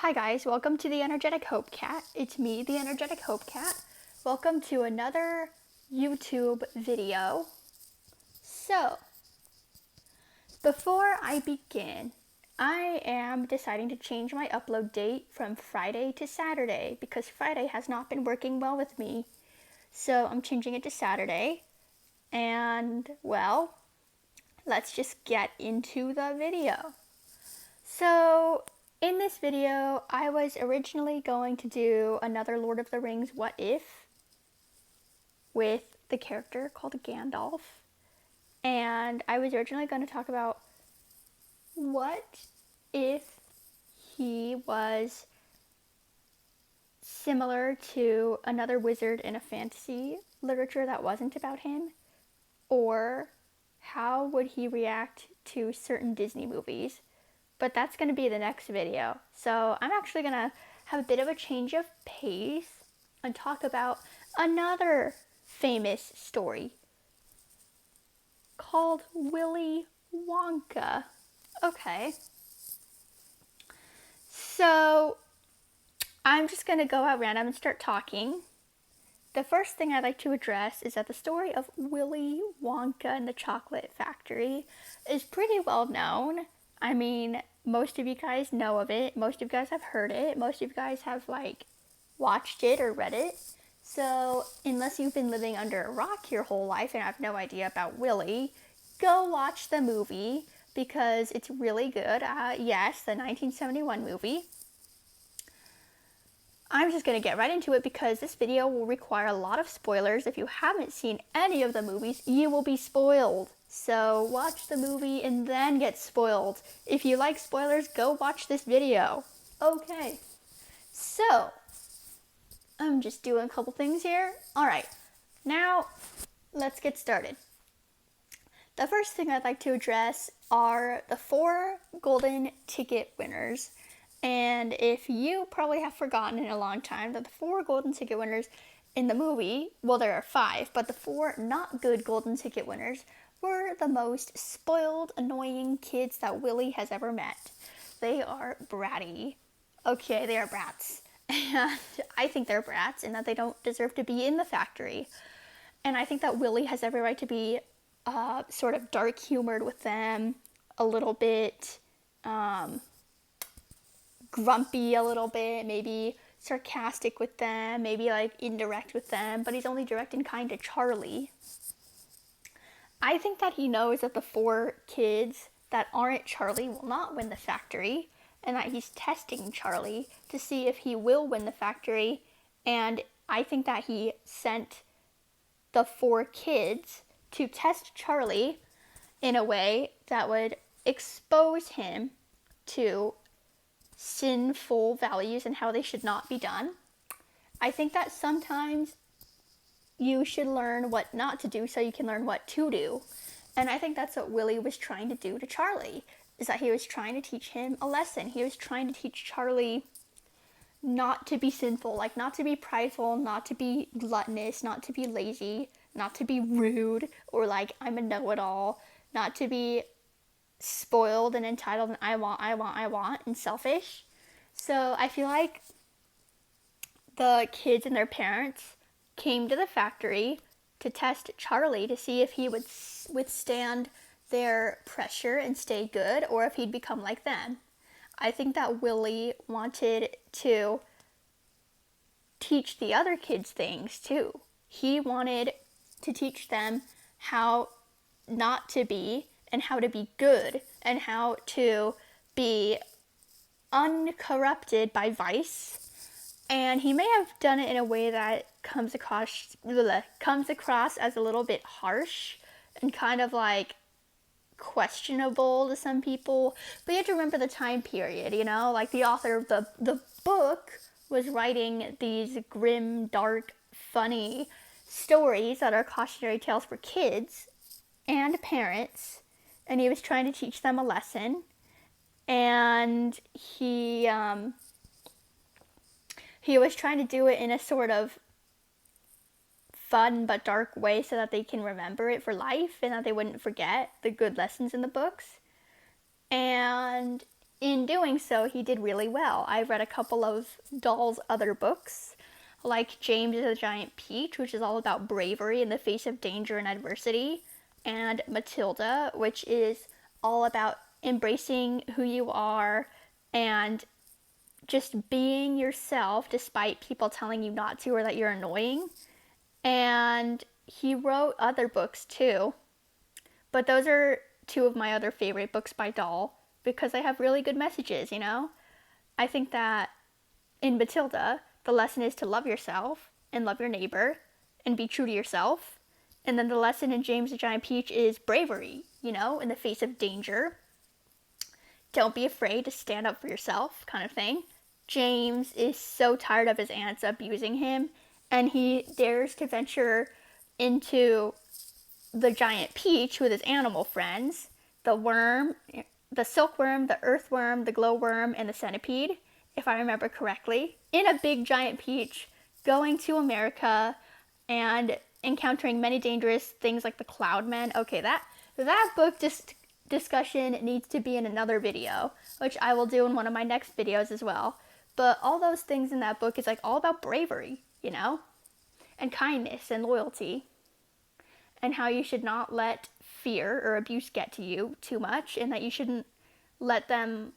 Hi guys, welcome to the Energetic Hope Cat. It's me, the Energetic Hope Cat. Welcome to another YouTube video. So, before I begin, I am deciding to change my upload date from Friday to Saturday because Friday has not been working well with me. So I'm changing it to Saturday. And, well, let's just get into the video. So, in this video, I was originally going to do another Lord of the Rings What If with the character called Gandalf. And I was originally going to talk about what if he was similar to another wizard in a fantasy literature that wasn't about him, or how would he react to certain Disney movies. But that's going to be the next video. So I'm actually going to have a bit of a change of pace and talk about another famous story called Willy Wonka. Okay. So I'm just going to go out random and start talking. The first thing I'd like to address is that the story of Willy Wonka and the Chocolate Factory is pretty well known. I mean, most of you guys know of it. Most of you guys have heard it. Most of you guys have, watched it or read it. So, unless you've been living under a rock your whole life and have no idea about Willy, go watch the movie because it's really good. Yes, the 1971 movie. I'm just going to get right into it because this video will require a lot of spoilers. If you haven't seen any of the movies, you will be spoiled. So watch the movie and then get spoiled. If you like spoilers, go watch this video. Okay, so I'm just doing a couple things here. Alright, now let's get started. The first thing I'd like to address are the 4 golden ticket winners. And if you probably have forgotten in a long time that the 4 golden ticket winners in the movie, well, there are 5, but the 4 not good golden ticket winners were the most spoiled, annoying kids that Willy has ever met. They are bratty. Okay, they are brats. And I think they're brats and that they don't deserve to be in the factory. And I think that Willy has every right to be sort of dark humored with them, a little bit grumpy a little bit, maybe sarcastic with them, maybe indirect with them, but he's only direct and kind to Charlie. I think that he knows that the 4 kids that aren't Charlie will not win the factory, and that he's testing Charlie to see if he will win the factory, and I think that he sent the 4 kids to test Charlie in a way that would expose him to sinful values and how they should not be done. I think that sometimes you should learn what not to do so you can learn what to do. And I think that's what Willy was trying to do to Charlie, is that he was trying to teach him a lesson. He was trying to teach Charlie not to be sinful, not to be prideful, not to be gluttonous, not to be lazy, not to be rude, or I'm a know-it-all, not to be spoiled and entitled and I want, and selfish. So I feel like the kids and their parents came to the factory to test Charlie to see if he would withstand their pressure and stay good, or if he'd become like them. I think that Willy wanted to teach the other kids things too. He wanted to teach them how not to be and how to be good and how to be uncorrupted by vice. And he may have done it in a way that comes across as a little bit harsh and kind of questionable to some people. But you have to remember the time period, the author of the book was writing these grim, dark, funny stories that are cautionary tales for kids and parents. And he was trying to teach them a lesson. And he was trying to do it in a sort of fun but dark way so that they can remember it for life and that they wouldn't forget the good lessons in the books. And in doing so, he did really well. I read a couple of Dahl's other books, like James the Giant Peach, which is all about bravery in the face of danger and adversity, and Matilda, which is all about embracing who you are and just being yourself despite people telling you not to or that you're annoying. And he wrote other books too, but those are two of my other favorite books by Dahl because they have really good messages, you know? I think that in Matilda, the lesson is to love yourself and love your neighbor and be true to yourself. And then the lesson in James the Giant Peach is bravery, you know, in the face of danger. Don't be afraid to stand up for yourself, kind of thing. James is so tired of his aunts abusing him, and he dares to venture into the giant peach with his animal friends, the worm, the silkworm, the earthworm, the glowworm, and the centipede, if I remember correctly, in a big giant peach, going to America and encountering many dangerous things like the Cloudmen. Okay, that book discussion needs to be in another video, which I will do in one of my next videos as well. But all those things in that book is like all about bravery, you know, and kindness and loyalty, and how you should not let fear or abuse get to you too much, and that you shouldn't let them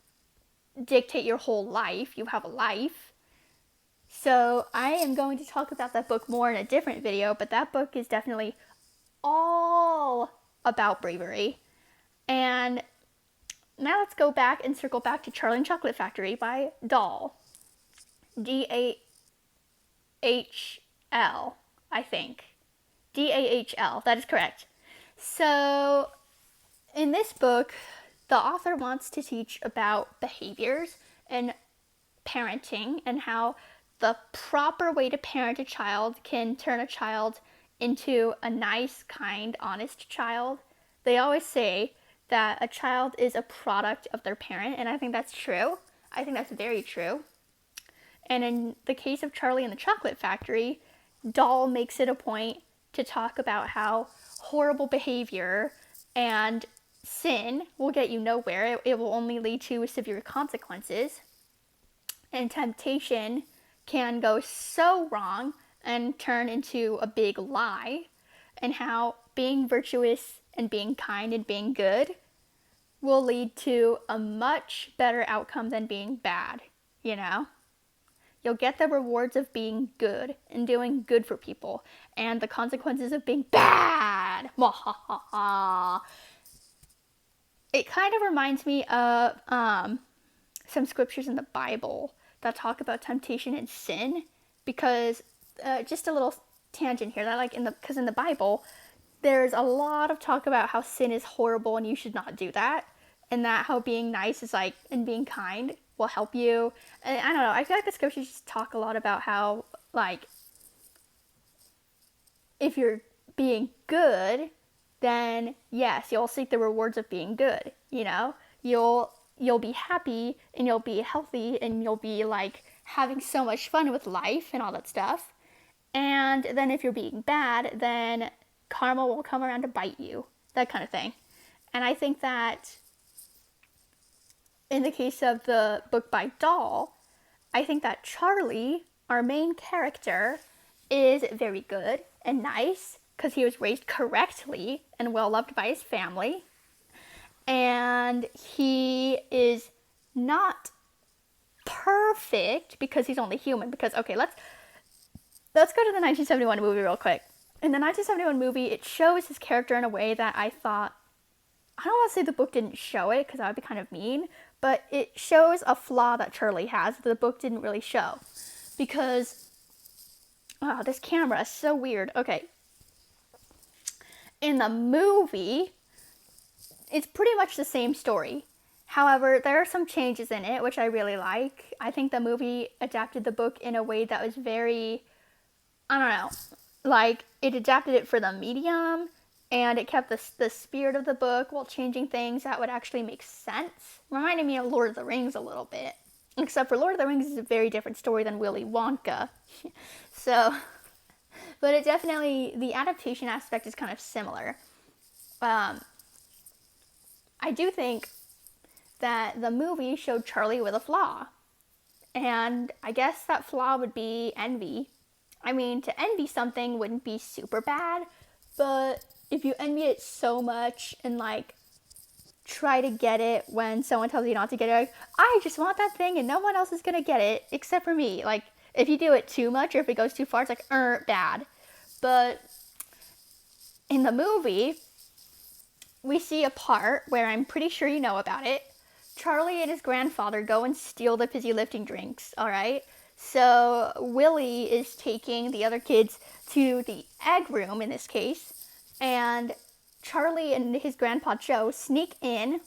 dictate your whole life. You have a life. So I am going to talk about that book more in a different video, but that book is definitely all about bravery. And now let's go back and circle back to Charlie and Chocolate Factory by Dahl. Dahl, I think. Dahl, that is correct. So in this book, the author wants to teach about behaviors and parenting and how the proper way to parent a child can turn a child into a nice, kind, honest child. They always say that a child is a product of their parent, and I think that's true. I think that's very true. And in the case of Charlie and the Chocolate Factory, Dahl makes it a point to talk about how horrible behavior and sin will get you nowhere. It will only lead to severe consequences. And temptation can go so wrong and turn into a big lie. And how being virtuous and being kind and being good will lead to a much better outcome than being bad, you know? You'll get the rewards of being good and doing good for people, and the consequences of being bad. It kind of reminds me of some scriptures in the Bible that talk about temptation and sin, because just a little tangent here, that because in the Bible there's a lot of talk about how sin is horrible and you should not do that, and that how being nice is and being kind will help you. And I don't know, I feel like the scriptures just talk a lot about how, if you're being good, then yes, you'll seek the rewards of being good, you know? You'll be happy, and you'll be healthy, and you'll be, having so much fun with life and all that stuff. And then if you're being bad, then karma will come around to bite you, that kind of thing. And I think that in the case of the book by Dahl, I think that Charlie, our main character, is very good and nice because he was raised correctly and well loved by his family. And he is not perfect because he's only human. Because, okay, let's go to the 1971 movie real quick. In the 1971 movie, it shows his character in a way that I thought, I don't want to say the book didn't show it because that would be kind of mean, but it shows a flaw that Charlie has that the book didn't really show. Because, this camera is so weird. Okay. In the movie, it's pretty much the same story. However, there are some changes in it, which I really like. I think the movie adapted the book in a way that was very, I don't know, it adapted it for the medium, and it kept the spirit of the book while changing things that would actually make sense. Reminded me of Lord of the Rings a little bit. Except for Lord of the Rings is a very different story than Willy Wonka. So, but it definitely, the adaptation aspect is kind of similar. I do think that the movie showed Charlie with a flaw. And I guess that flaw would be envy. I mean, to envy something wouldn't be super bad, but if you envy it so much and like try to get it when someone tells you not to get it, like, I just want that thing and no one else is gonna get it except for me. Like, if you do it too much or if it goes too far, it's like, bad. But in the movie, we see a part where I'm pretty sure you know about it. Charlie and his grandfather go and steal the fizzy lifting drinks, alright? So Willy is taking the other kids to the egg room in this case, and Charlie and his grandpa Joe sneak in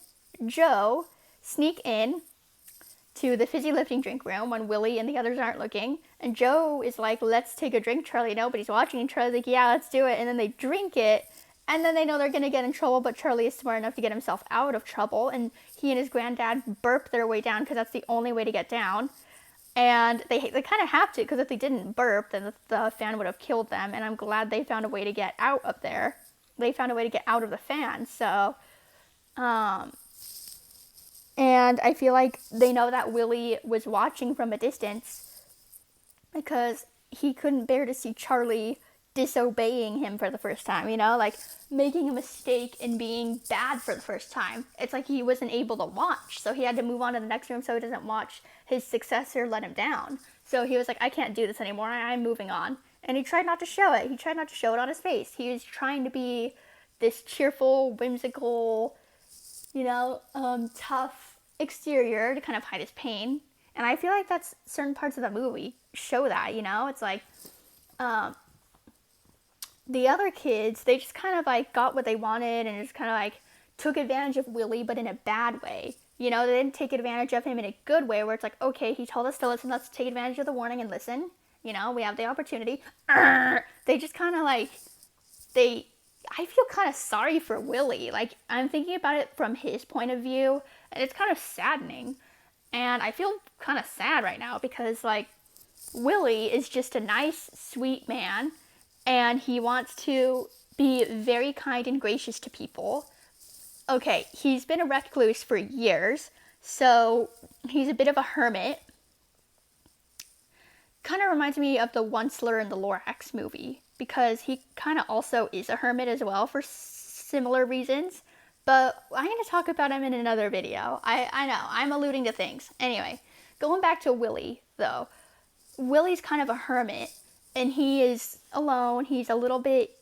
to the fizzy lifting drink room when Willy and the others aren't looking. And Joe is like, let's take a drink, Charlie. Nobody's watching. And Charlie's like, yeah, let's do it. And then they drink it. And then they know they're going to get in trouble, but Charlie is smart enough to get himself out of trouble. And he and his granddad burp their way down because that's the only way to get down. And they kind of have to, because if they didn't burp, then the fan would have killed them. And I'm glad they found a way to get out of there. They found a way to get out of the fan. So, and I feel like they know that Willy was watching from a distance because he couldn't bear to see Charlie disobeying him for the first time, you know, like making a mistake and being bad for the first time. It's like he wasn't able to watch, so he had to move on to the next room so he doesn't watch his successor let him down. So he was like, I can't do this anymore, I'm moving on. And he tried not to show it. He tried not to show it on his face. He was trying to be this cheerful, whimsical, you know, tough exterior to kind of hide his pain. And I feel like that's certain parts of the movie show that, you know? It's like, the other kids, they just kind of like got what they wanted and just kind of like took advantage of Willy, but in a bad way. You know, they didn't take advantage of him in a good way where it's like, okay, he told us to listen, let's take advantage of the warning and listen. You know, we have the opportunity. They just kind of like, I feel kind of sorry for Willy. Like, I'm thinking about it from his point of view, and it's kind of saddening. And I feel kind of sad right now because, like, Willy is just a nice, sweet man, and he wants to be very kind and gracious to people. Okay, he's been a recluse for years, so he's a bit of a hermit. Kind of reminds me of the Onceler in the Lorax movie, because he kind of also is a hermit as well for similar reasons. But I'm going to talk about him in another video. I know, I'm alluding to things. Anyway, going back to Willy, though. Willy's kind of a hermit, and he is alone. He's a little bit,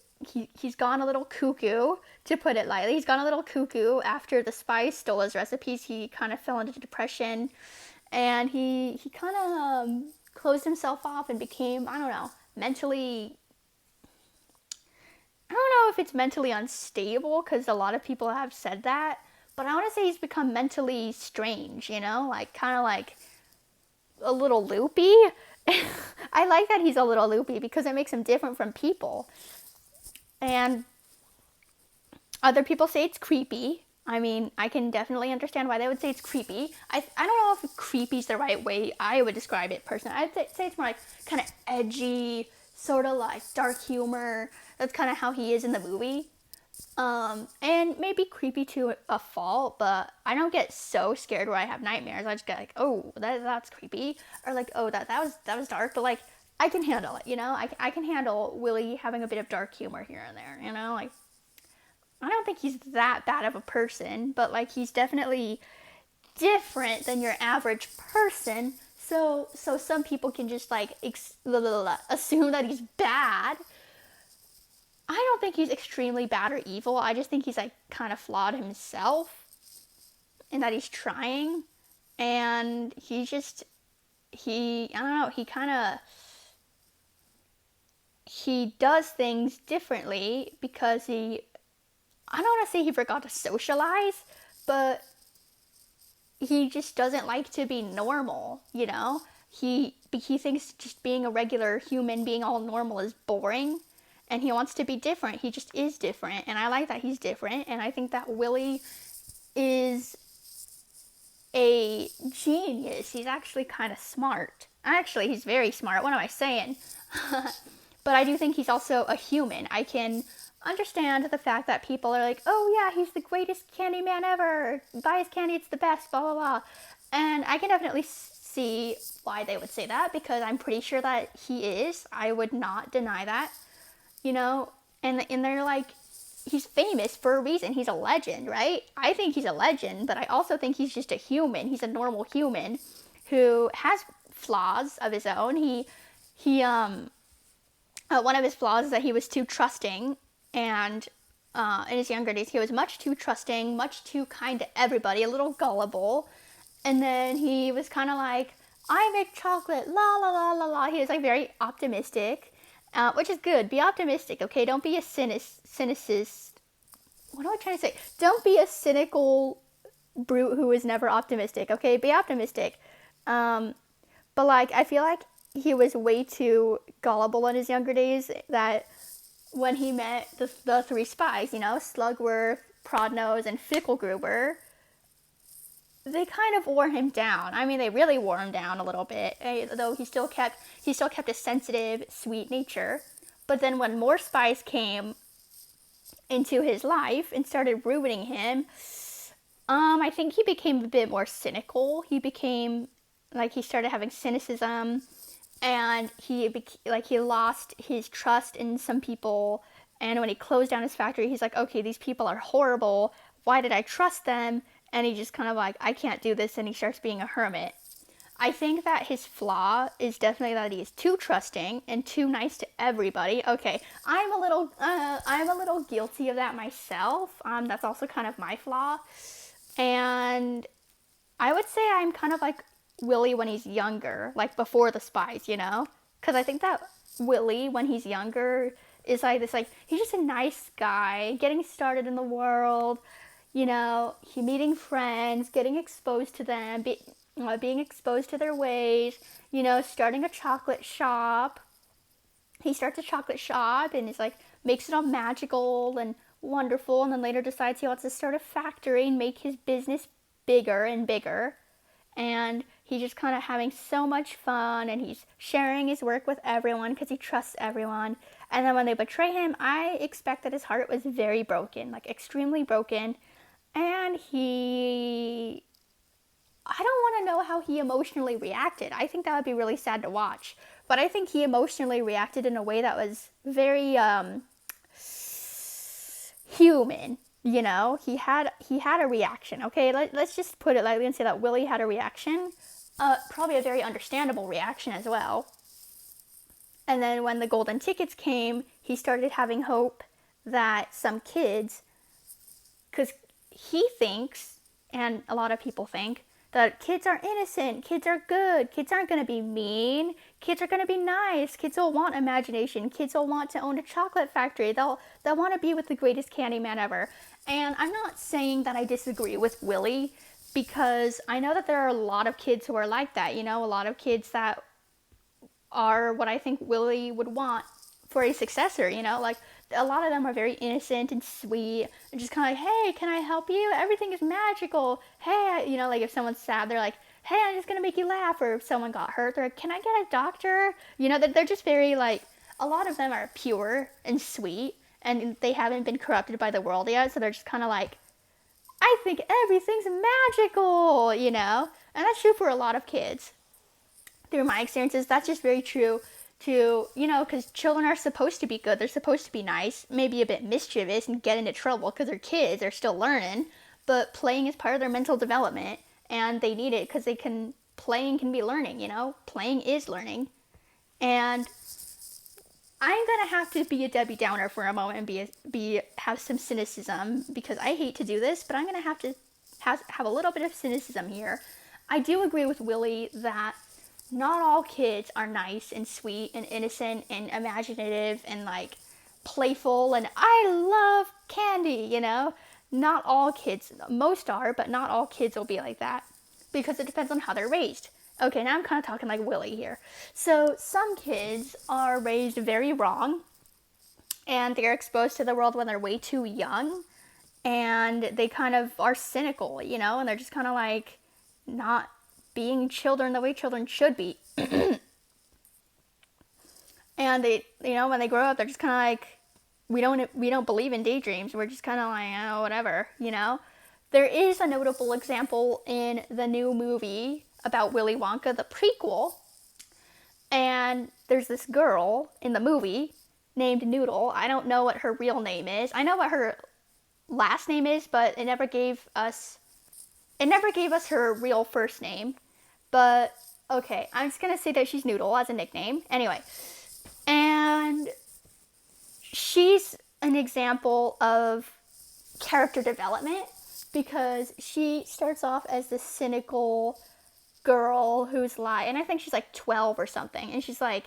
he's gone a little cuckoo, to put it lightly. He's gone a little cuckoo after the spies stole his recipes. He kind of fell into depression, and he kind of closed himself off and became, I don't know, mentally, I don't know if it's mentally unstable, because a lot of people have said that, but I want to say he's become mentally strange, you know, like kind of like a little loopy. I like that he's a little loopy because it makes him different from people. And other people say it's creepy. I mean, I can definitely understand why they would say it's creepy. I don't know if creepy is the right way I would describe it personally. I'd say it's more like kind of edgy, sort of like dark humor. That's kind of how he is in the movie. And maybe creepy to a fault, but I don't get so scared where I have nightmares. I just get like, oh, that's creepy, or like, oh, that was dark, but like, I can handle it, you know? I can handle Willy having a bit of dark humor here and there, you know? Like, I don't think he's that bad of a person, but like, he's definitely different than your average person, so some people can just like assume that he's bad. I don't think he's extremely bad or evil. I just think he's like kind of flawed himself, and that he's trying, and I don't know, he does things differently because I don't want to say he forgot to socialize, but he just doesn't like to be normal, you know? He thinks just being a regular human, being all normal is boring. And he wants to be different. He just is different. And I like that he's different. And I think that Willy is a genius. He's actually kind of smart. Actually, he's very smart. What am I saying? But I do think he's also a human. I can understand the fact that people are like, oh yeah, he's the greatest candy man ever. Buy his candy, it's the best, blah, blah, blah. And I can definitely see why they would say that, because I'm pretty sure that he is. I would not deny that, you know? And they're like, he's famous for a reason. He's a legend, right? I think he's a legend, but I also think he's just a human. He's a normal human who has flaws of his own. One of his flaws is that he was too trusting, and in his younger days, he was much too trusting, much too kind to everybody, a little gullible. And then he was kind of like, I make chocolate, la la la la la. He was like very optimistic, which is good. Be optimistic, okay? Don't be a cynicist. What am I trying to say? Don't be a cynical brute who is never optimistic, okay? Be optimistic. But like, I feel like he was way too gullible in his younger days, that when he met the three spies, you know, Slugworth, Prodnose, and Fickelgruber, they kind of wore him down. I mean, they really wore him down a little bit, though he still kept a sensitive, sweet nature. But then when more spies came into his life and started ruining him, I think he became a bit more cynical. He became, like, he started having cynicism, and he lost his trust in some people. And when he closed down his factory, he's like, okay, these people are horrible. Why did I trust them? And he just kind of like, I can't do this, and he starts being a hermit. I think that his flaw is definitely that he is too trusting and too nice to everybody. Okay, I'm a little guilty of that myself. That's also kind of my flaw. And I would say I'm kind of like Willy when he's younger, like before the spies, you know? Because I think that Willy, when he's younger, is like this, like, he's just a nice guy, getting started in the world, you know, he meeting friends, getting exposed to them, being exposed to their ways, you know, starting a chocolate shop. He starts a chocolate shop and he's like, makes it all magical and wonderful, and then later decides he wants to start a factory and make his business bigger and bigger. And he's just kind of having so much fun, and he's sharing his work with everyone because he trusts everyone. And then when they betray him, I expect that his heart was very broken, like extremely broken. And I don't want to know how he emotionally reacted. I think that would be really sad to watch. But I think he emotionally reacted in a way that was very human. You know, he had a reaction. Okay, let's just put it lightly and say that Willy had a reaction. Probably a very understandable reaction as well. And then when the golden tickets came, he started having hope that some kids, because he thinks, and a lot of people think, that kids are innocent, kids are good, kids aren't going to be mean, kids are going to be nice, kids will want imagination, kids will want to own a chocolate factory, they'll want to be with the greatest candy man ever. And I'm not saying that I disagree with Willy, because I know that there are a lot of kids who are like that, you know, a lot of kids that are what I think Willy would want for a successor, you know, like a lot of them are very innocent and sweet and just kind of like, hey, can I help you? Everything is magical. Hey, you know, like if someone's sad, they're like, hey, I'm just going to make you laugh. Or if someone got hurt, they're like, can I get a doctor? You know, they're just very like, a lot of them are pure and sweet and they haven't been corrupted by the world yet. So they're just kind of like, I think everything's magical, you know, and that's true for a lot of kids. Through my experiences, that's just very true to, you know, because children are supposed to be good. They're supposed to be nice, maybe a bit mischievous and get into trouble because they're kids, they're still learning, but playing is part of their mental development and they need it because playing can be learning, you know, playing is learning. And I'm going to have to be a Debbie Downer for a moment and have some cynicism, because I hate to do this, but I'm going to have a little bit of cynicism here. I do agree with Willy that not all kids are nice and sweet and innocent and imaginative and like playful and I love candy, you know? Not all kids, most are, but not all kids will be like that, because it depends on how they're raised. Okay, now I'm kind of talking like Willy here. So some kids are raised very wrong and they're exposed to the world when they're way too young and they kind of are cynical, you know, and they're just kind of like not being children the way children should be. And they, you know, when they grow up, they're just kind of like, we don't believe in daydreams. We're just kind of like, oh, whatever, you know. There is a notable example in the new movie about Willy Wonka, the prequel, and there's this girl in the movie named Noodle. I don't know what her real name is. I know what her last name is, but it never gave us her real first name. But okay, I'm just gonna say that she's Noodle as a nickname. Anyway, and she's an example of character development because she starts off as this cynical girl who's like, and I think she's like 12 or something, and she's like,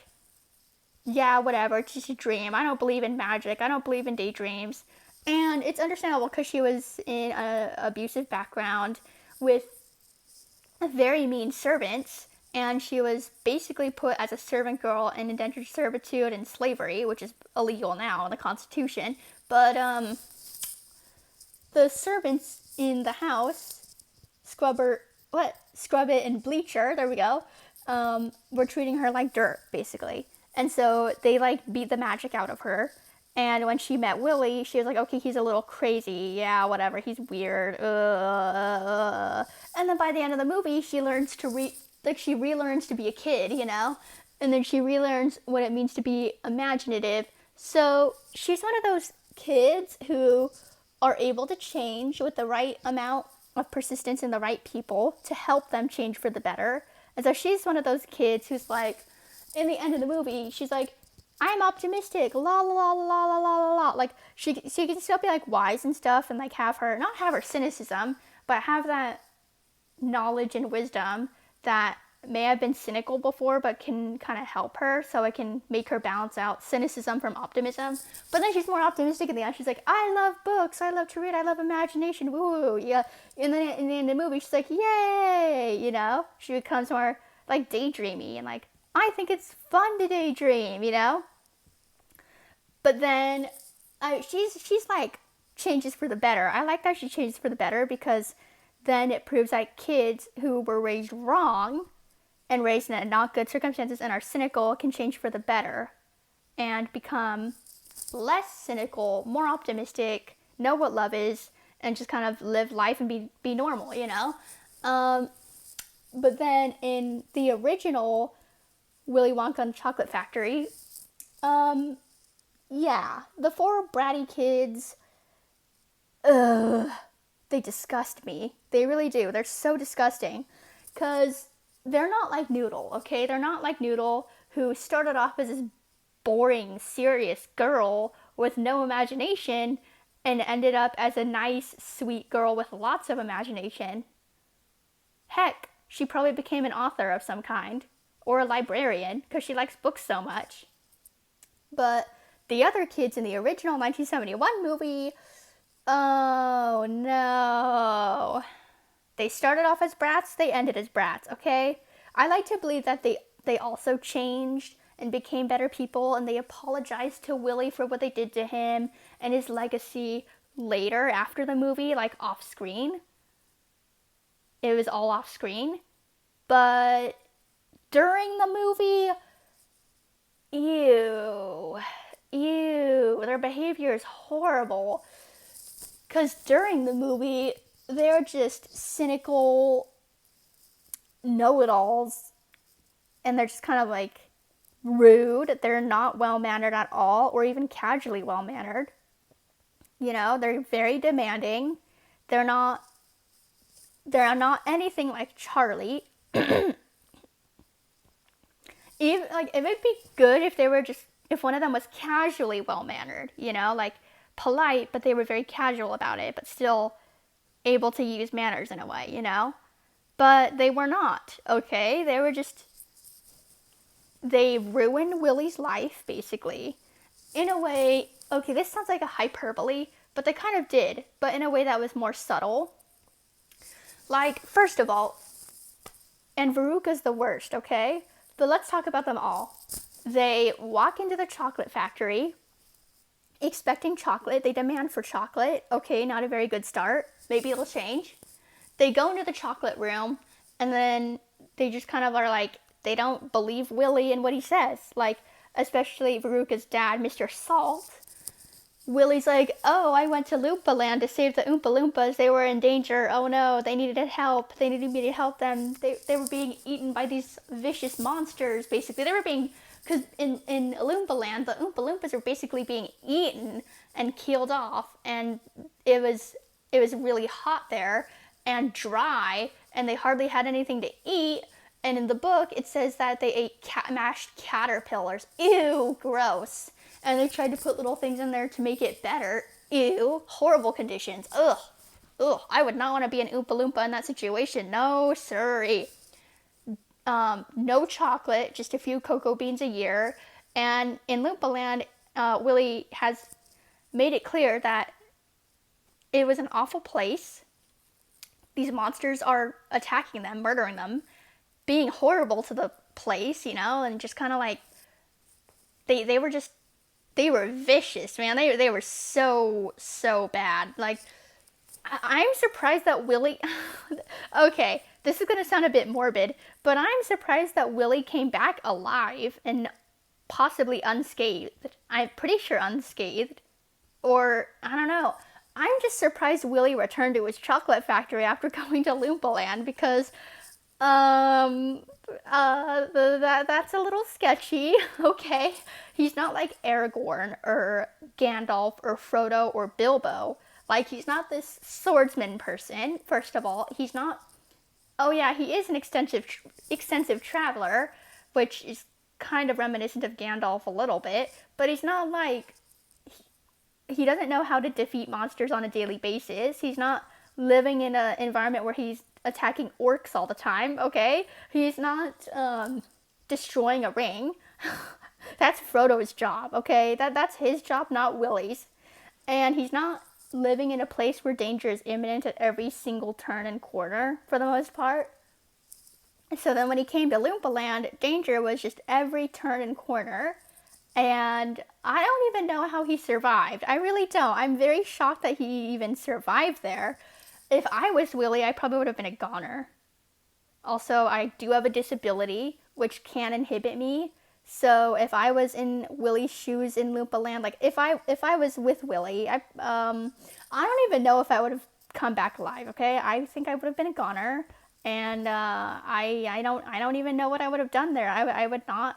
yeah, whatever, it's just a dream. I don't believe in magic. I don't believe in daydreams. And it's understandable because she was in an abusive background with very mean servants, and she was basically put as a servant girl in indentured servitude and slavery, which is illegal now in the Constitution. But the servants in the house, Scrub It and Bleacher, there we go, were treating her like dirt, basically. And so they like beat the magic out of her. And when she met Willy, she was like, okay, he's a little crazy. Yeah, whatever. He's weird. And then by the end of the movie, she learns to she relearns to be a kid, you know? And then she relearns what it means to be imaginative. So she's one of those kids who are able to change with the right amount of persistence and the right people to help them change for the better. And so she's one of those kids who's like, in the end of the movie, she's like, I'm optimistic, la la la la la la la la. Like, she can still be like wise and stuff and like not have her cynicism, but have that knowledge and wisdom that may have been cynical before but can kind of help her, so it can make her balance out cynicism from optimism. But then she's more optimistic in the end. She's like, I love books, I love to read, I love imagination, woo, yeah. And then in the movie, she's like, yay, you know? She becomes more like daydreamy and like, I think it's fun to daydream, you know? But then she's like changes for the better. I like that she changes for the better because then it proves that kids who were raised wrong and raised in not good circumstances and are cynical can change for the better and become less cynical, more optimistic, know what love is, and just kind of live life and be normal, you know? But then in the original Willy Wonka and the Chocolate Factory, yeah, the four bratty kids, they disgust me. They really do. They're so disgusting. Because they're not like Noodle, okay? They're not like Noodle, who started off as this boring, serious girl with no imagination and ended up as a nice, sweet girl with lots of imagination. Heck, she probably became an author of some kind. Or a librarian, because she likes books so much. But the other kids in the original 1971 movie, oh no. They started off as brats, they ended as brats, okay? I like to believe that they also changed and became better people, and they apologized to Willy for what they did to him and his legacy later after the movie, like off screen. It was all off screen. But during the movie, ew, their behavior is horrible. Because during the movie, they're just cynical know-it-alls, and they're just kind of like rude. They're not well-mannered at all, or even casually well-mannered. You know, they're very demanding. They're not anything like Charlie. Even, like, it would be good if one of them was casually well-mannered, you know, like polite, but they were very casual about it, but still able to use manners in a way, you know? But they were not, okay? They ruined Willy's life, basically. In a way, okay, this sounds like a hyperbole, but they kind of did, but in a way that was more subtle. Like, first of all, and Veruca's the worst, okay? But let's talk about them all. They walk into the chocolate factory expecting chocolate. They demand for chocolate. Okay, not a very good start. Maybe it'll change. They go into the chocolate room, and then they just kind of are like, they don't believe Willy and what he says. Like, especially Veruca's dad, Mr. Salt. Willy's like, oh, I went to Loompa Land to save the Oompa Loompas. They were in danger. Oh no, they needed help. They needed me to help them. They were being eaten by these vicious monsters, basically. They were being, because in Loompa Land, the Oompa Loompas are basically being eaten and killed off. And it was really hot there and dry, and they hardly had anything to eat. And in the book, it says that they ate mashed caterpillars. Ew, gross. And they tried to put little things in there to make it better. Ew, horrible conditions. Ugh, ugh. I would not want to be an Oompa Loompa in that situation. No, sorry. No chocolate, just a few cocoa beans a year. And in Loompa Land, Willy has made it clear that it was an awful place. These monsters are attacking them, murdering them, being horrible to the place, and just kind of like, they were vicious, man. They were so, so bad. Like, I'm surprised that Willy, okay, this is going to sound a bit morbid, but I'm surprised that Willy came back alive and possibly unscathed. I'm pretty sure unscathed. Or, I don't know. I'm just surprised Willy returned to his chocolate factory after going to Loompa Land, because that's a little sketchy. Okay, he's not like Aragorn or Gandalf or Frodo or Bilbo. Like, he's not this swordsman person. First of all, he's not. Oh yeah, he is an extensive traveler, which is kind of reminiscent of Gandalf a little bit. But he's not like, he doesn't know how to defeat monsters on a daily basis. He's not living in an environment where he's attacking orcs all the time, okay? He's not destroying a ring. That's Frodo's job, okay? That's his job, not Willy's. And he's not living in a place where danger is imminent at every single turn and corner, for the most part. So then when he came to Loompa Land, danger was just every turn and corner. And I don't even know how he survived. I really don't. I'm very shocked that he even survived there. If I was Willy, I probably would have been a goner. Also, I do have a disability, which can inhibit me. So if I was in Willy's shoes in Loompa Land, like if I was with Willy, I don't even know if I would have come back alive. Okay, I think I would have been a goner, and I don't even know what I would have done there. I would not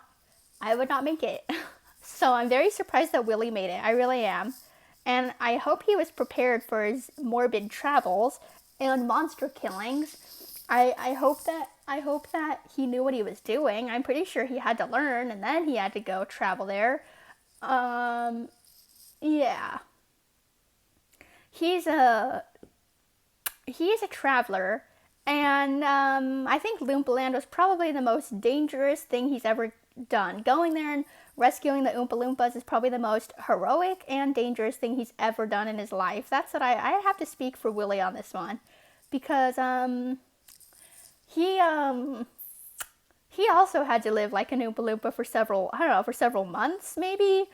make it. So I'm very surprised that Willy made it. I really am. And I hope he was prepared for his morbid travels and monster killings. I hope that he knew what he was doing. I'm pretty sure he had to learn, and then he had to go travel there. Yeah. He's a traveler, and I think Loompa Land was probably the most dangerous thing he's ever done. Going there and rescuing the Oompa Loompas is probably the most heroic and dangerous thing he's ever done in his life. That's what I have to speak for Willy on this one, because he also had to live like an Oompa Loompa for several months maybe,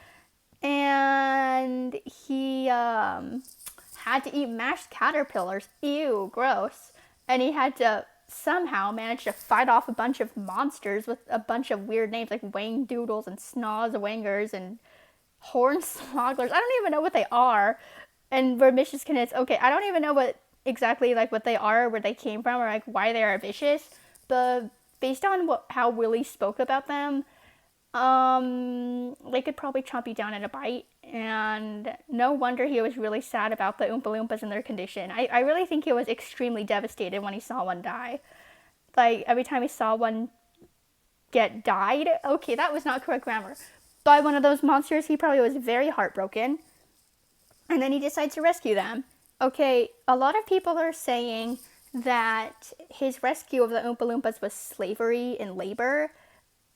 and he had to eat mashed caterpillars. Ew, gross. And he had to somehow manage to fight off a bunch of monsters with a bunch of weird names like Wang Doodles and Snozwangers and Hornswogglers. I don't even know what they are. And Vermicious Knits. Okay, I don't even know what they are, where they came from, or like why they are vicious. But based on how Willy spoke about them, they could probably chomp you down in a bite. And no wonder he was really sad about the Oompa Loompas and their condition. I really think he was extremely devastated when he saw one die. Like, every time he saw one died, okay, that was not correct grammar, by one of those monsters, he probably was very heartbroken. And then he decides to rescue them. Okay, a lot of people are saying that his rescue of the Oompa Loompas was slavery and labor.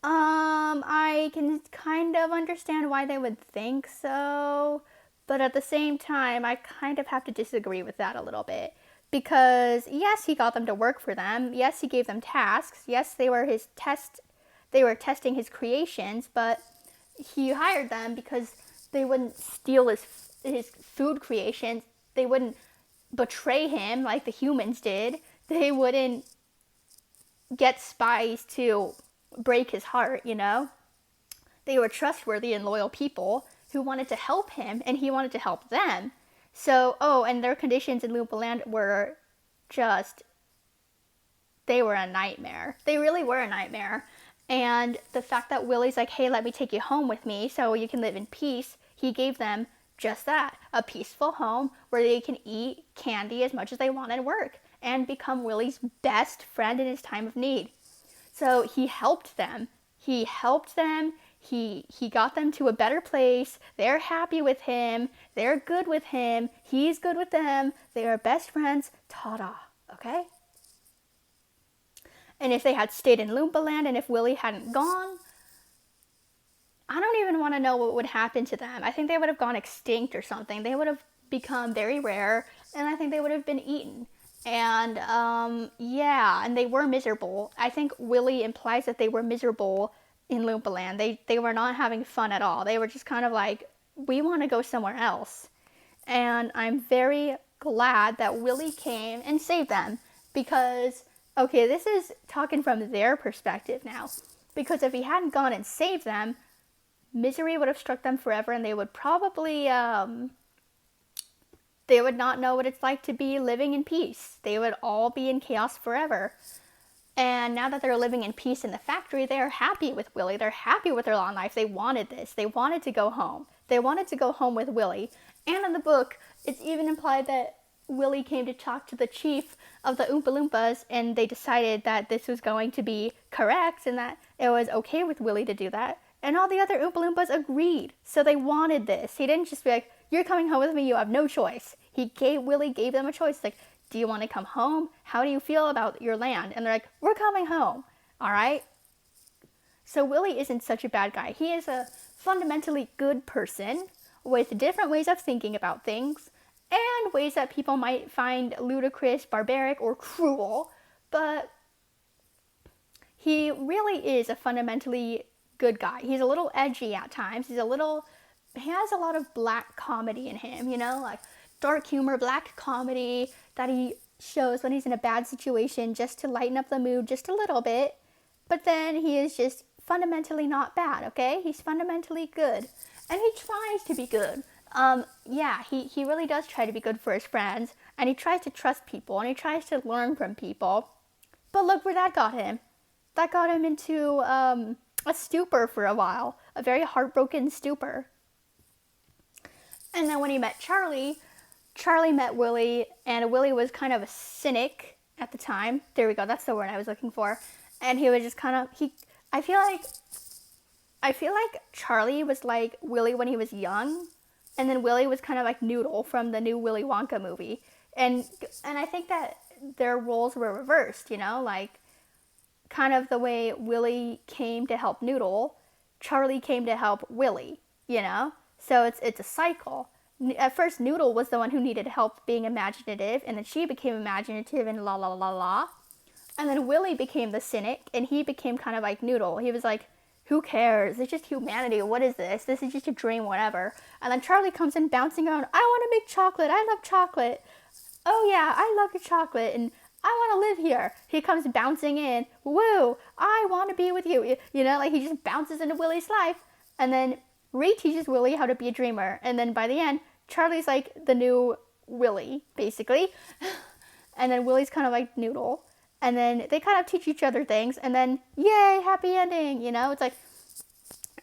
I can kind of understand why they would think so, but at the same time, I kind of have to disagree with that a little bit. Because, yes, he got them to work for them. Yes, he gave them tasks. Yes, they were testing his creations, but he hired them because they wouldn't steal his food creations. They wouldn't betray him like the humans did. They wouldn't get spies to break his heart, They were trustworthy and loyal people. who wanted to help him, and he wanted to help them. So, and their conditions in Loompa Land were just, they were a nightmare. They really were a nightmare. And the fact that Willy's like, hey, let me take you home with me so you can live in peace, he gave them just that, a peaceful home where they can eat candy as much as they want and work and become Willy's best friend in his time of need. So he helped them. He got them to a better place. They're happy with him. They're good with him. He's good with them. They are best friends. Ta-da. Okay? And if they had stayed in Loompa Land and if Willy hadn't gone, I don't even want to know what would happen to them. I think they would have gone extinct or something. They would have become very rare, and I think they would have been eaten. And, and they were miserable. I think Willy implies that they were miserable in Loompa Land. They were not having fun at all. They were just kind of like, we want to go somewhere else. And I'm very glad that Willy came and saved them. Because, okay, this is talking from their perspective now. Because if he hadn't gone and saved them, misery would have struck them forever, and they would probably, they would not know what it's like to be living in peace. They would all be in chaos forever. And now that they're living in peace in the factory, they're happy with Willy. They're happy with their long life. They wanted this. They wanted to go home. They wanted to go home with Willy. And in the book, it's even implied that Willy came to talk to the chief of the Oompa Loompas, and they decided that this was going to be correct and that it was okay with Willy to do that. And all the other Oompa Loompas agreed. So they wanted this. He didn't just be like, you're coming home with me, you have no choice. Willy gave them a choice. Like, do you want to come home? How do you feel about your land? And they're like, we're coming home. All right? So Willy isn't such a bad guy. He is a fundamentally good person with different ways of thinking about things and ways that people might find ludicrous, barbaric, or cruel. But he really is a fundamentally good guy. He's a little edgy at times. He has a lot of black comedy in him, like dark humor, black comedy that he shows when he's in a bad situation just to lighten up the mood just a little bit. But then he is just fundamentally not bad, okay? He's fundamentally good. And he tries to be good. He really does try to be good for his friends. And he tries to trust people. And he tries to learn from people. But look where that got him. That got him into a stupor for a while. A very heartbroken stupor. And then when he met Charlie met Willy, and Willy was kind of a cynic at the time. There we go, that's the word I was looking for. And he was just kind of, I feel like Charlie was like Willy when he was young, and then Willy was kind of like Noodle from the new Willy Wonka movie. And I think that their roles were reversed, like kind of the way Willy came to help Noodle, Charlie came to help Willy, So it's a cycle. At first, Noodle was the one who needed help being imaginative, and then she became imaginative and la la la la. And then Willy became the cynic, and he became kind of like Noodle. He was like, who cares? It's just humanity. What is this? This is just a dream, whatever. And then Charlie comes in bouncing around. I want to make chocolate. I love chocolate. Oh yeah, I love your chocolate, and I want to live here. He comes bouncing in. Woo, I want to be with you. Like he just bounces into Willy's life, and then reteaches Willy how to be a dreamer. And then by the end, Charlie's like the new Willy, basically. And then Willy's kind of like Noodle. And then they kind of teach each other things. And then, yay, happy ending. It's like,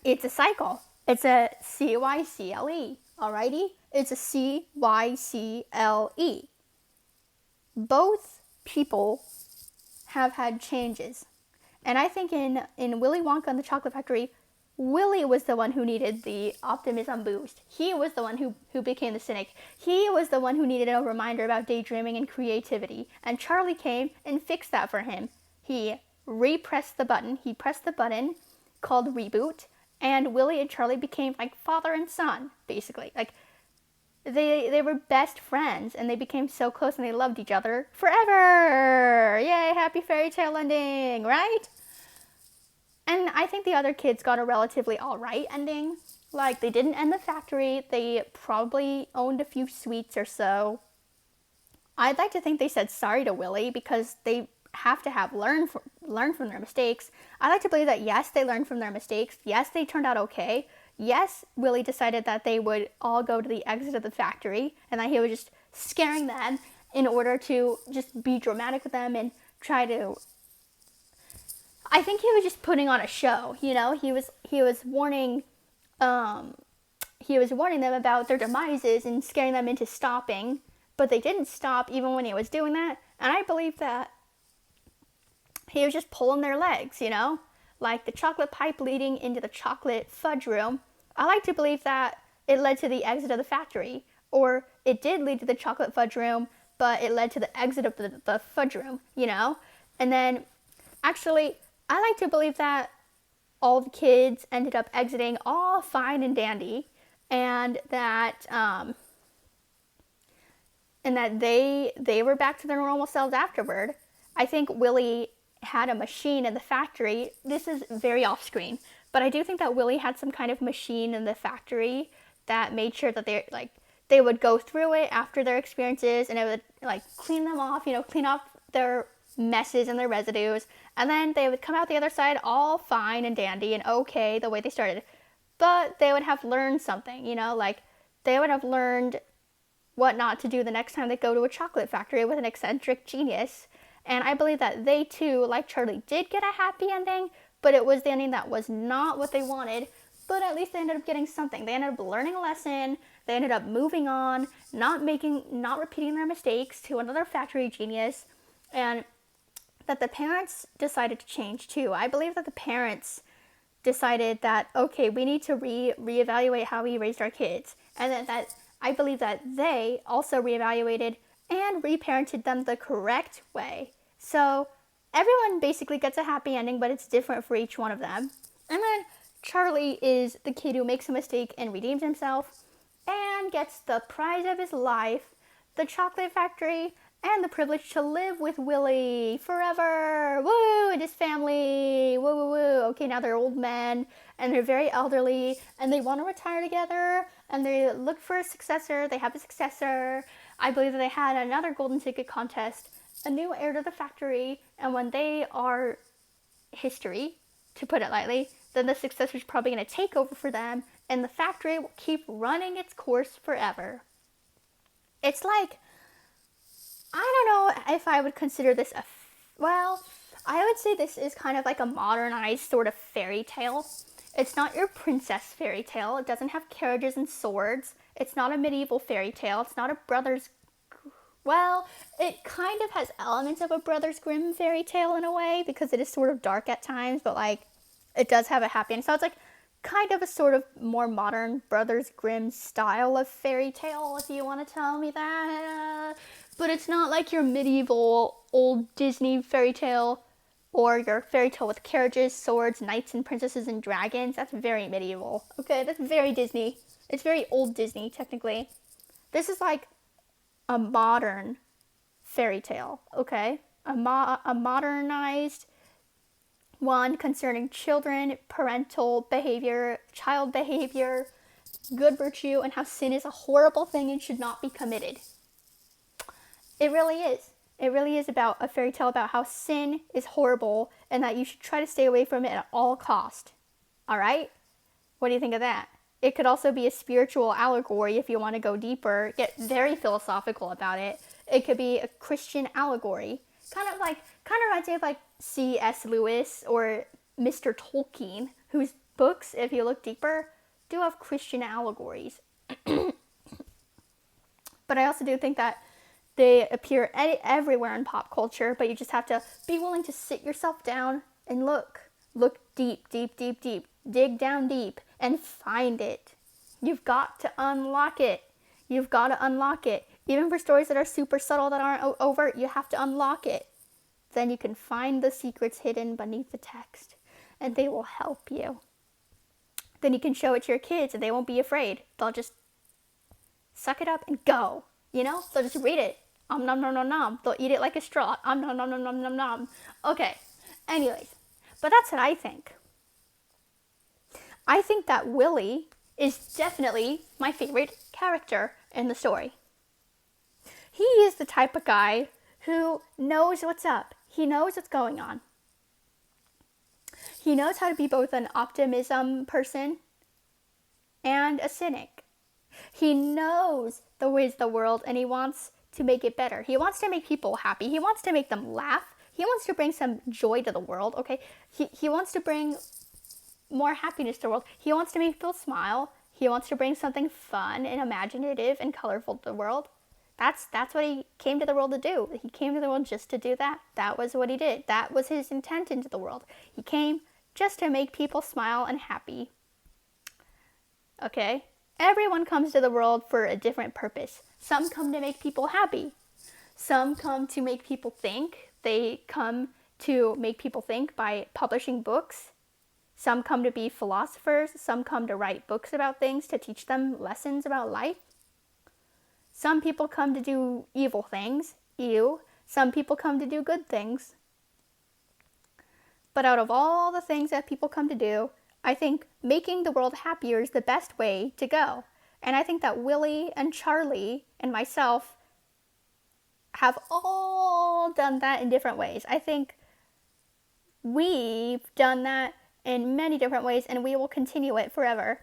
it's a cycle. It's a CYCLE. Alrighty? It's a CYCLE. Both people have had changes. And I think in Willy Wonka and the Chocolate Factory, Willy was the one who needed the optimism boost. He was the one who became the cynic. He was the one who needed a reminder about daydreaming and creativity. And Charlie came and fixed that for him. He pressed the button called reboot, and Willy and Charlie became like father and son, basically. Like they were best friends, and they became so close, and they loved each other forever. Yay, happy fairy tale ending, right? And I think the other kids got a relatively alright ending. Like, they didn't end the factory. They probably owned a few sweets or so. I'd like to think they said sorry to Willy because they have to learn from their mistakes. I like to believe that, yes, they learned from their mistakes. Yes, they turned out okay. yes, Willy decided that they would all go to the exit of the factory and that he was just scaring them in order to just be dramatic with them and try to. I think he was just putting on a show, you know. He was warning them about their demises and scaring them into stopping, but they didn't stop even when he was doing that. And I believe that he was just pulling their legs, you know, like the chocolate pipe leading into the chocolate fudge room. I like to believe that it led to the exit of the factory, or it did lead to the chocolate fudge room, but it led to the exit of the fudge room, you know. And then, actually, I like to believe that all the kids ended up exiting all fine and dandy, and that they were back to their normal selves afterward. I think Willy had a machine in the factory. This is very off screen, but I do think that Willy had some kind of machine in the factory that made sure that they would go through it after their experiences, and it would like clean them off, you know, clean off their messes and their residues, and then they would come out the other side all fine and dandy and okay the way they started. But they would have learned something, you know, like they would have learned what not to do the next time they go to a chocolate factory with an eccentric genius. And I believe that they too, like Charlie, did get a happy ending, but it was the ending that was not what they wanted. But at least they ended up getting something. They ended up learning a lesson. They ended up moving on, not repeating their mistakes to another factory genius. And that the parents decided to change too. I believe that the parents decided that, okay, we need to reevaluate how we raised our kids. And that I believe that they also reevaluated and reparented them the correct way. So everyone basically gets a happy ending, but it's different for each one of them. And then Charlie is the kid who makes a mistake and redeems himself and gets the prize of his life, the chocolate factory, and the privilege to live with Willy forever. Woo! And his family. Woo, woo, woo. Okay, now they're old men and they're very elderly and they want to retire together and they look for a successor. They have a successor. I believe that they had another golden ticket contest, a new heir to the factory, and when they are history, to put it lightly, then the successor is probably going to take over for them and the factory will keep running its course forever. It's like, I don't know if I would consider this I would say this is kind of like a modernized sort of fairy tale. It's not your princess fairy tale. It doesn't have carriages and swords. It's not a medieval fairy tale. It's not a it kind of has elements of a Brothers Grimm fairy tale in a way because it is sort of dark at times, but like it does have a happy ending. So it's like kind of a sort of more modern Brothers Grimm style of fairy tale, if you want to tell me that. But it's not like your medieval old Disney fairy tale or your fairy tale with carriages, swords, knights and princesses and dragons. That's very medieval. Okay, that's very Disney. It's very old Disney, technically. This is like a modern fairy tale, okay? A modernized one concerning children, parental behavior, child behavior, good virtue, and how sin is a horrible thing and should not be committed. It really is. It really is about a fairy tale about how sin is horrible and that you should try to stay away from it at all cost. All right? What do you think of that? It could also be a spiritual allegory if you want to go deeper, get very philosophical about it. It could be a Christian allegory. Kind of reminds me of like C.S. Lewis or Mr. Tolkien, whose books, if you look deeper, do have Christian allegories. But I also do think that they appear everywhere in pop culture, but you just have to be willing to sit yourself down and look. Look deep, deep, deep, deep. Dig down deep and find it. You've got to unlock it. You've got to unlock it. Even for stories that are super subtle, that aren't overt, you have to unlock it. Then you can find the secrets hidden beneath the text, and they will help you. Then you can show it to your kids, and they won't be afraid. They'll just suck it up and go. You know? They'll just read it. Nom nom nom nom. They'll eat it like a straw. Nom nom nom nom nom nom nom. Okay. Anyways, but that's what I think. I think that Willy is definitely my favorite character in the story. He is the type of guy who knows what's up. He knows what's going on. He knows how to be both an optimism person and a cynic. He knows the ways of the world and he wants to make it better. He wants to make people happy. He wants to make them laugh. He wants to bring some joy to the world, okay? He wants to bring more happiness to the world. He wants to make people smile. He wants to bring something fun and imaginative and colorful to the world. That's what he came to the world to do. He came to the world just to do that. That was what he did. That was his intent into the world. He came just to make people smile and happy. Okay? Everyone comes to the world for a different purpose. Some come to make people happy. Some come to make people think. They come to make people think by publishing books. Some come to be philosophers. Some come to write books about things to teach them lessons about life. Some people come to do evil things. Ew. Some people come to do good things. But out of all the things that people come to do, I think making the world happier is the best way to go. And I think that Willy and Charlie and myself have all done that in different ways. I think we've done that in many different ways and we will continue it forever.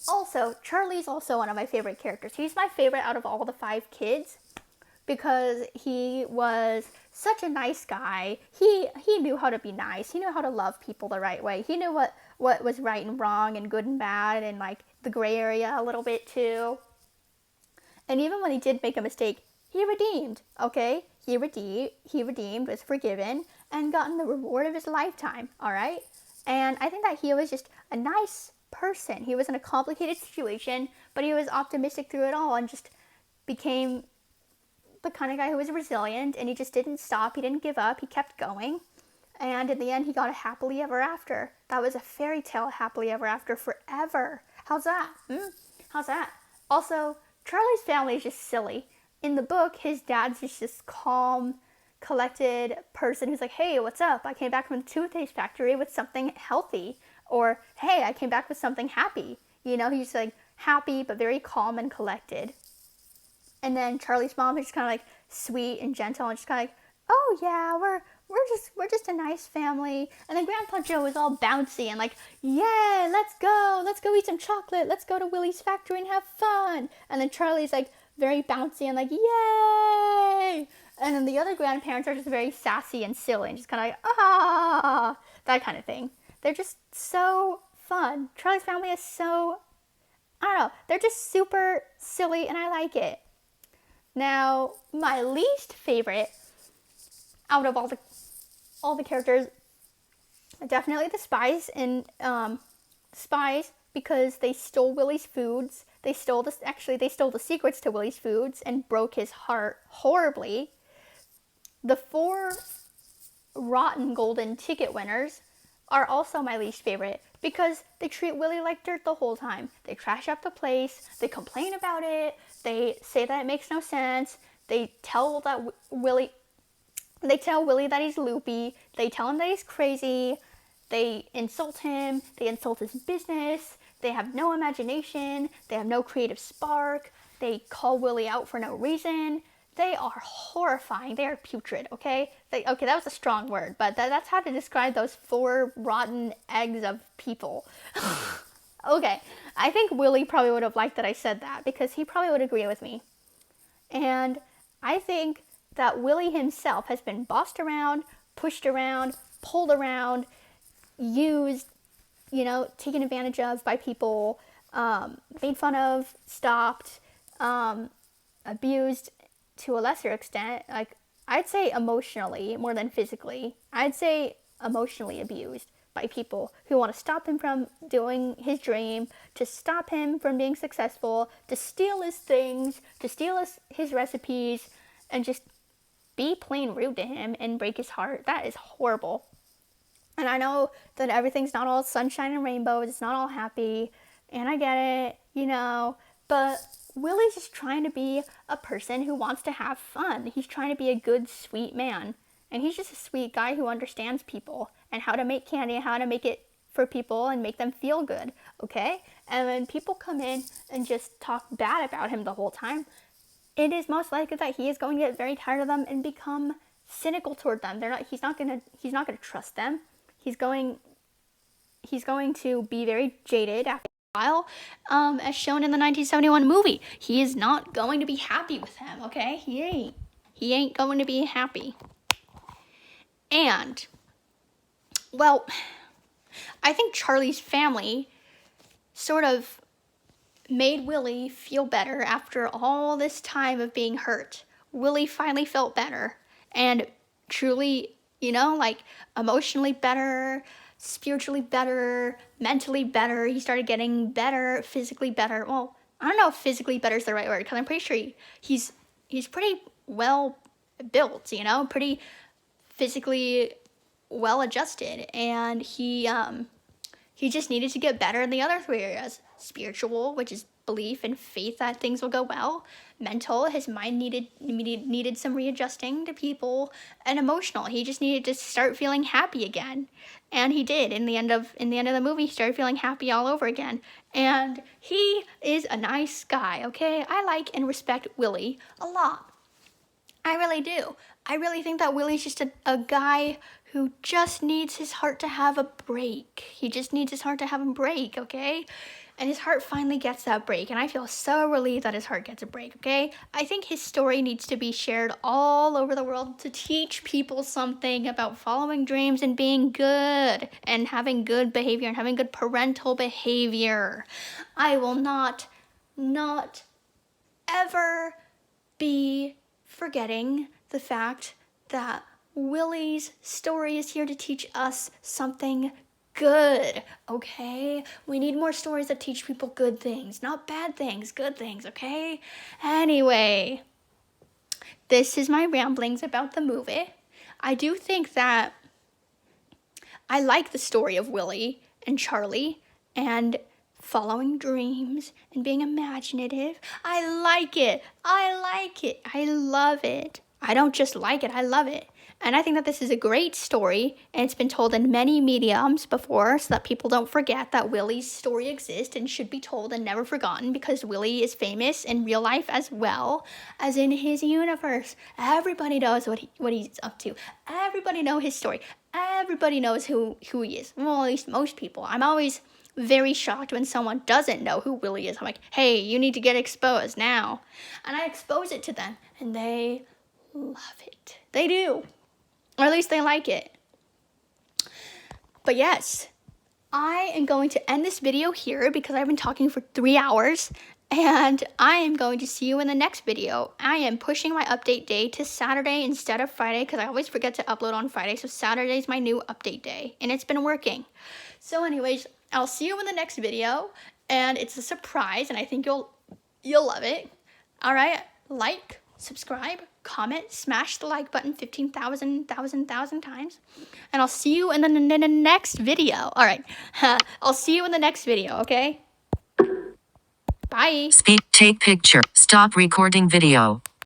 Also, Charlie's also one of my favorite characters. He's my favorite out of all the 5 kids because he was such a nice guy. He knew how to be nice. He knew how to love people the right way. He knew what was right and wrong and good and bad and like the gray area a little bit too. And even when he did make a mistake, he redeemed, okay? He redeemed, was forgiven, and gotten the reward of his lifetime, all right? And I think that he was just a nice person. He was in a complicated situation, but he was optimistic through it all and just became the kind of guy who was resilient, and he just didn't stop. He didn't give up. He kept going. And in the end, he got a happily ever after. That was a fairy tale happily ever after forever. How's that? How's that? Also, Charlie's family is just silly. In the book, his dad's just this calm, collected person who's like, hey, what's up? I came back from the toothpaste factory with something healthy. Or, hey, I came back with something happy. You know, he's like happy, but very calm and collected. And then Charlie's mom is just kind of like sweet and gentle and just kind of like, oh yeah, we're just a nice family. And then Grandpa Joe is all bouncy and like, yeah, let's go eat some chocolate. Let's go to Willy's factory and have fun. And then Charlie's like very bouncy and like, yay. And then the other grandparents are just very sassy and silly and just kind of like, that kind of thing. They're just so fun. Charlie's family is so, I don't know, they're just super silly and I like it. Now, my least favorite out of all the characters, definitely the spies, and spies because they stole Willy's foods. They stole the secrets to Willy's foods and broke his heart horribly. The 4 rotten golden ticket winners are also my least favorite because they treat Willy like dirt the whole time. They trash up the place, they complain about it, they say that it makes no sense, they tell Willy that he's loopy, they tell him that he's crazy, they insult him, they insult his business, they have no imagination, they have no creative spark, they call Willy out for no reason. They are horrifying. They are putrid, okay? That was a strong word, but that's how to describe those 4 rotten eggs of people. Okay, I think Willy probably would have liked that I said that because he probably would agree with me. And I think that Willy himself has been bossed around, pushed around, pulled around, used, taken advantage of by people, made fun of, stopped, abused, to a lesser extent, like I'd say emotionally more than physically. I'd say emotionally abused by people who want to stop him from doing his dream, to stop him from being successful, to steal his things, to steal his recipes, and just be plain rude to him and break his heart. That is horrible. And I know that everything's not all sunshine and rainbows, it's not all happy, and I get it, but Willy's just trying to be a person who wants to have fun. He's trying to be a good, sweet man. And he's just a sweet guy who understands people and how to make candy and how to make it for people and make them feel good, okay? And when people come in and just talk bad about him the whole time, it is most likely that he is going to get very tired of them and become cynical toward them. He's not gonna trust them. He's going to be very jaded after as shown in the 1971 movie. He is not going to be happy with him, okay? He ain't going to be happy. And, well, I think Charlie's family sort of made Willy feel better after all this time of being hurt. Willy finally felt better and truly, you know, like emotionally better, spiritually better, mentally better. He started getting better, physically better. Well, I don't know if physically better is the right word, because I'm pretty sure he's pretty well built, you know, pretty physically well adjusted, and he just needed to get better in the other three areas. Spiritual, which is belief and faith that things will go well. Mental, his mind needed some readjusting to people. And emotional, he just needed to start feeling happy again. And he did. In the end of the movie, he started feeling happy all over again. And he is a nice guy, okay? I like and respect Willy a lot. I really do. I really think that Willy's just a guy who just needs his heart to have a break. He just needs his heart to have a break, okay? And his heart finally gets that break, and I feel so relieved that his heart gets a break, okay? I think his story needs to be shared all over the world to teach people something about following dreams and being good and having good behavior and having good parental behavior. I will not ever be forgetting the fact that Willy's story is here to teach us something good, okay? We need more stories that teach people good things, not bad things, good things, okay? Anyway, this is my ramblings about the movie. I do think that I like the story of Willy and Charlie and following dreams and being imaginative. I like it. I love it. I don't just like it, I love it. And I think that this is a great story, and it's been told in many mediums before, so that people don't forget that Willy's story exists and should be told and never forgotten, because Willy is famous in real life as well as in his universe. Everybody knows what he's up to. Everybody knows his story. Everybody knows who he is. Well, at least most people. I'm always very shocked when someone doesn't know who Willy is. I'm like, hey, you need to get exposed now. And I expose it to them, and they love it. They do. Or at least they like it. But yes, I am going to end this video here because I've been talking for 3 hours, and I am going to see you in the next video. I am pushing my update day to Saturday instead of Friday because I always forget to upload on Friday. So Saturday is my new update day, and it's been working. So anyways, I'll see you in the next video, and it's a surprise, and I think you'll love it. All right, like, subscribe, comment, smash the like button 15,000 times, and I'll see you in the next video. All right, I'll see you in the next video, okay? Bye. Speak, take picture, stop recording video.